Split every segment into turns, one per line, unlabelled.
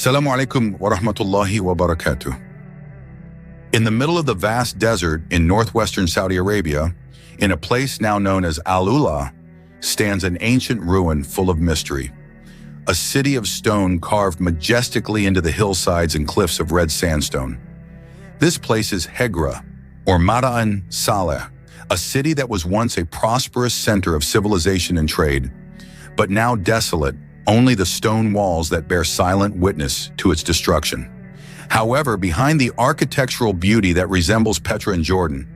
Assalamu alaikum wa rahmatullahi wa barakatuh. In the middle of the vast desert in northwestern Saudi Arabia, in a place now known as Al-Ula, stands an ancient ruin full of mystery. A city of stone carved majestically into the hillsides and cliffs of red sandstone. This place is Hegra, or Mada'in Saleh, a city that was once a prosperous center of civilization and trade, but now desolate, only the stone walls that bear silent witness to its destruction. However, behind the architectural beauty that resembles Petra in Jordan,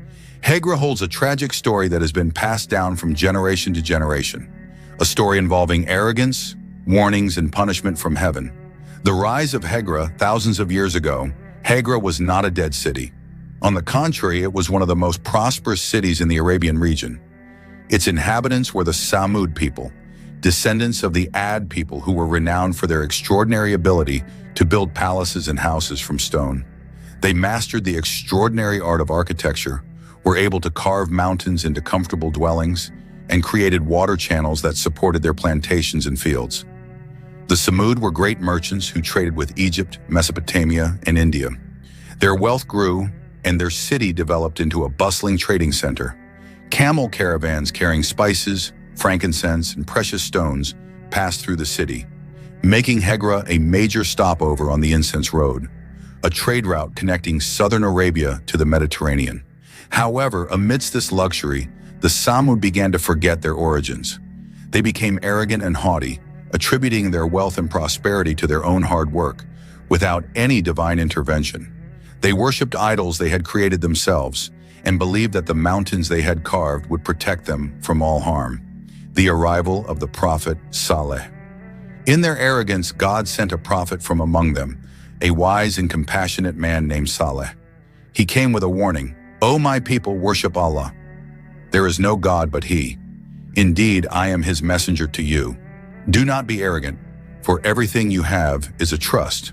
Hegra holds a tragic story that has been passed down from generation to generation. A story involving arrogance, warnings, and punishment from heaven. The rise of Hegra thousands of years ago, Hegra was not a dead city. On the contrary, it was one of the most prosperous cities in the Arabian region. Its inhabitants were the Samud people, descendants of the Ad people who were renowned for their extraordinary ability to build palaces and houses from stone. They mastered the extraordinary art of architecture, were able to carve mountains into comfortable dwellings, and created water channels that supported their plantations and fields. The Samud were great merchants who traded with Egypt, Mesopotamia, and India. Their wealth grew, and their city developed into a bustling trading center. Camel caravans carrying spices, frankincense, and precious stones passed through the city, making Hegra a major stopover on the Incense Road, a trade route connecting southern Arabia to the Mediterranean. However, amidst this luxury, the Samud began to forget their origins. They became arrogant and haughty, attributing their wealth and prosperity to their own hard work, without any divine intervention. They worshipped idols they had created themselves, and believed that the mountains they had carved would protect them from all harm. The arrival of the prophet Saleh. In their arrogance, God sent a prophet from among them, a wise and compassionate man named Saleh. He came with a warning, "O my people, worship Allah. There is no God but He. Indeed, I am His messenger to you. Do not be arrogant, for everything you have is a trust."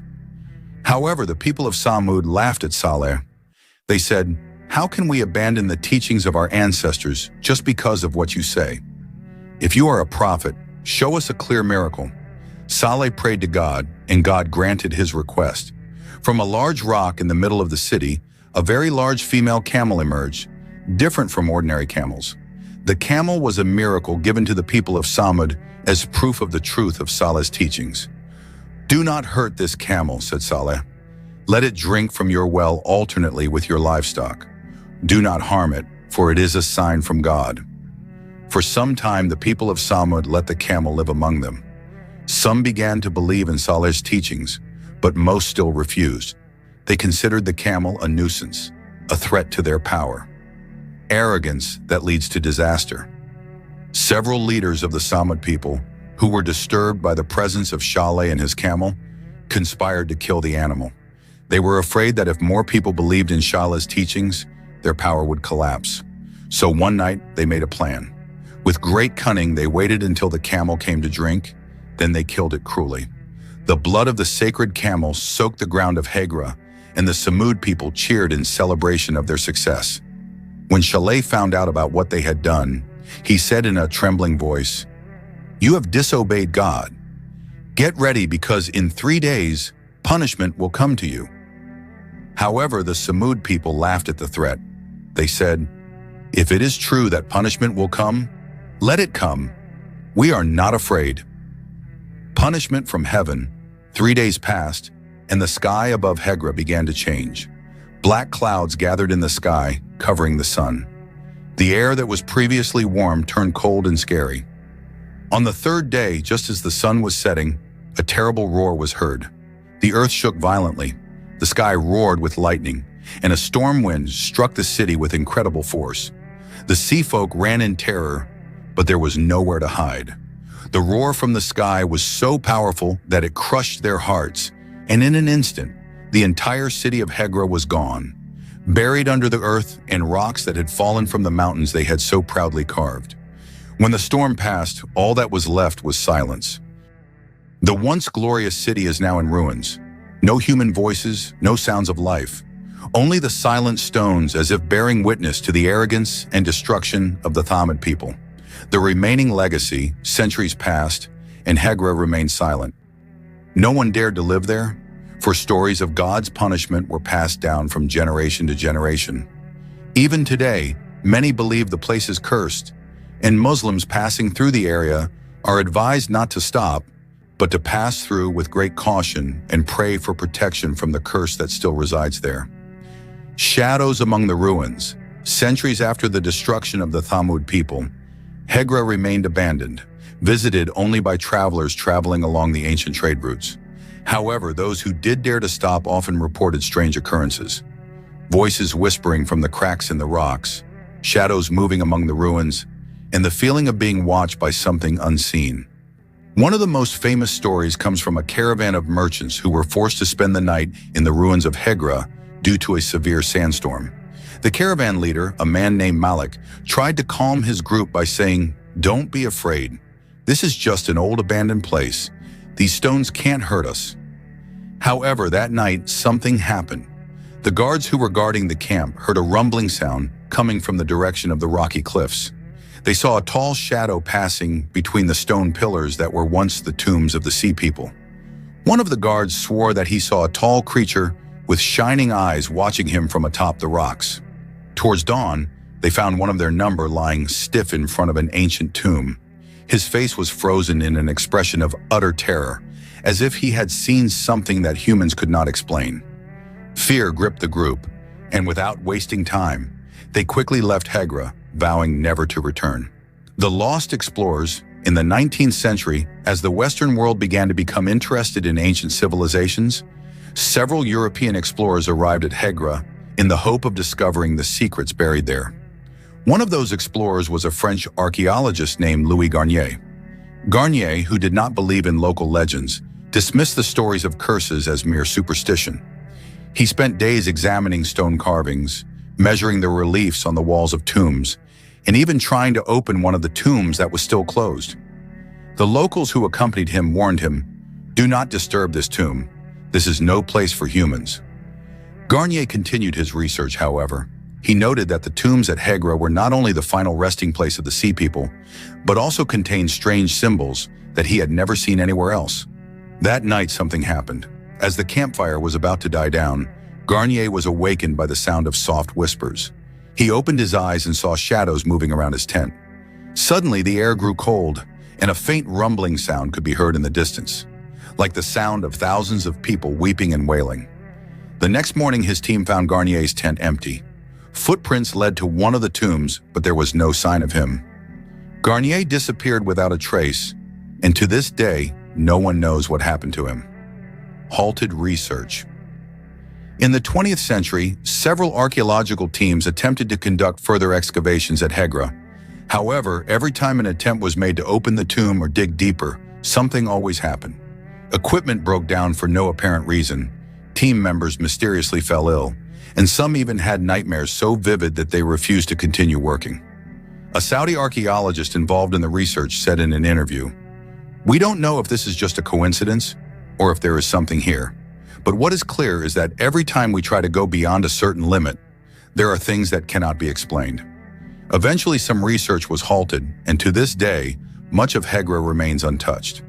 However, the people of Samud laughed at Saleh. They said, "How can we abandon the teachings of our ancestors just because of what you say? If you are a prophet, show us a clear miracle." Saleh prayed to God, and God granted his request. From a large rock in the middle of the city, a very large female camel emerged, different from ordinary camels. The camel was a miracle given to the people of Samud as proof of the truth of Saleh's teachings. "Do not hurt this camel," said Saleh. "Let it drink from your well alternately with your livestock. Do not harm it, for it is a sign from God." For some time, the people of Samud let the camel live among them. Some began to believe in Saleh's teachings, but most still refused. They considered the camel a nuisance, a threat to their power. Arrogance that leads to disaster. Several leaders of the Samud people, who were disturbed by the presence of Saleh and his camel, conspired to kill the animal. They were afraid that if more people believed in Saleh's teachings, their power would collapse. So one night, they made a plan. With great cunning, they waited until the camel came to drink, then they killed it cruelly. The blood of the sacred camel soaked the ground of Hegra, and the Samud people cheered in celebration of their success. When Saleh found out about what they had done, he said in a trembling voice, "You have disobeyed God. Get ready, because in 3 days, punishment will come to you." However, the Samud people laughed at the threat. They said, "If it is true that punishment will come, let it come. We are not afraid." Punishment from heaven. 3 days passed, and the sky above Hegra began to change. Black clouds gathered in the sky, covering the sun. The air that was previously warm turned cold and scary. On the 3rd day, just as the sun was setting, a terrible roar was heard. The earth shook violently, the sky roared with lightning, and a storm wind struck the city with incredible force. The sea folk ran in terror, but there was nowhere to hide. The roar from the sky was so powerful that it crushed their hearts, and in an instant, the entire city of Hegra was gone, buried under the earth and rocks that had fallen from the mountains they had so proudly carved. When the storm passed, all that was left was silence. The once glorious city is now in ruins. No human voices, no sounds of life. Only the silent stones, as if bearing witness to the arrogance and destruction of the Samud people. The remaining legacy, centuries passed, and Hegra remained silent. No one dared to live there, for stories of God's punishment were passed down from generation to generation. Even today, many believe the place is cursed, and Muslims passing through the area are advised not to stop, but to pass through with great caution and pray for protection from the curse that still resides there. Shadows among the ruins. Centuries after the destruction of the Thamud people, Hegra remained abandoned, visited only by travelers traveling along the ancient trade routes. However, those who did dare to stop often reported strange occurrences. Voices whispering from the cracks in the rocks, shadows moving among the ruins, and the feeling of being watched by something unseen. One of the most famous stories comes from a caravan of merchants who were forced to spend the night in the ruins of Hegra due to a severe sandstorm. The caravan leader, a man named Malik, tried to calm his group by saying, "Don't be afraid. This is just an old abandoned place. These stones can't hurt us." However, that night, something happened. The guards who were guarding the camp heard a rumbling sound coming from the direction of the rocky cliffs. They saw a tall shadow passing between the stone pillars that were once the tombs of the sea people. One of the guards swore that he saw a tall creature with shining eyes watching him from atop the rocks. Towards dawn, they found one of their number lying stiff in front of an ancient tomb. His face was frozen in an expression of utter terror, as if he had seen something that humans could not explain. Fear gripped the group, and without wasting time, they quickly left Hegra, vowing never to return. The lost explorers, in the 19th century, as the Western world began to become interested in ancient civilizations, several European explorers arrived at Hegra in the hope of discovering the secrets buried there. One of those explorers was a French archaeologist named Louis Garnier. Garnier, who did not believe in local legends, dismissed the stories of curses as mere superstition. He spent days examining stone carvings, measuring the reliefs on the walls of tombs, and even trying to open one of the tombs that was still closed. The locals who accompanied him warned him, "Do not disturb this tomb. This is no place for humans." Garnier continued his research, however. He noted that the tombs at Hegra were not only the final resting place of the sea people, but also contained strange symbols that he had never seen anywhere else. That night, something happened. As the campfire was about to die down, Garnier was awakened by the sound of soft whispers. He opened his eyes and saw shadows moving around his tent. Suddenly, the air grew cold, and a faint rumbling sound could be heard in the distance, like the sound of thousands of people weeping and wailing. The next morning, his team found Garnier's tent empty. Footprints led to one of the tombs, but there was no sign of him. Garnier disappeared without a trace, and to this day, no one knows what happened to him. Halted research. In the 20th century, several archaeological teams attempted to conduct further excavations at Hegra. However, every time an attempt was made to open the tomb or dig deeper, something always happened. Equipment broke down for no apparent reason, team members mysteriously fell ill, and some even had nightmares so vivid that they refused to continue working. A Saudi archaeologist involved in the research said in an interview, "We don't know if this is just a coincidence or if there is something here. But what is clear is that every time we try to go beyond a certain limit, there are things that cannot be explained." Eventually, some research was halted, and to this day, much of Hegra remains untouched.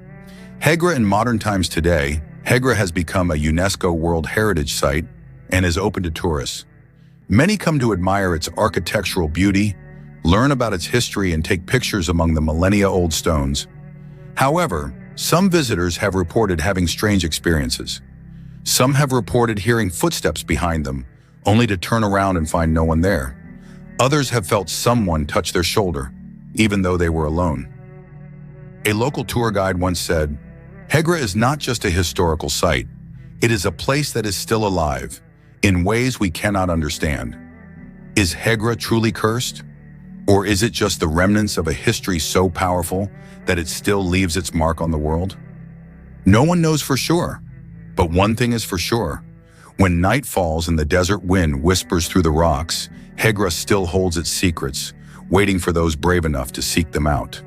Hegra in modern times today, Hegra has become a UNESCO World Heritage Site and is open to tourists. Many come to admire its architectural beauty, learn about its history, and take pictures among the millennia-old stones. However, some visitors have reported having strange experiences. Some have reported hearing footsteps behind them, only to turn around and find no one there. Others have felt someone touch their shoulder, even though they were alone. A local tour guide once said, "Hegra is not just a historical site. It is a place that is still alive, in ways we cannot understand." Is Hegra truly cursed? Or is it just the remnants of a history so powerful that it still leaves its mark on the world? No one knows for sure. But one thing is for sure. When night falls and the desert wind whispers through the rocks, Hegra still holds its secrets, waiting for those brave enough to seek them out.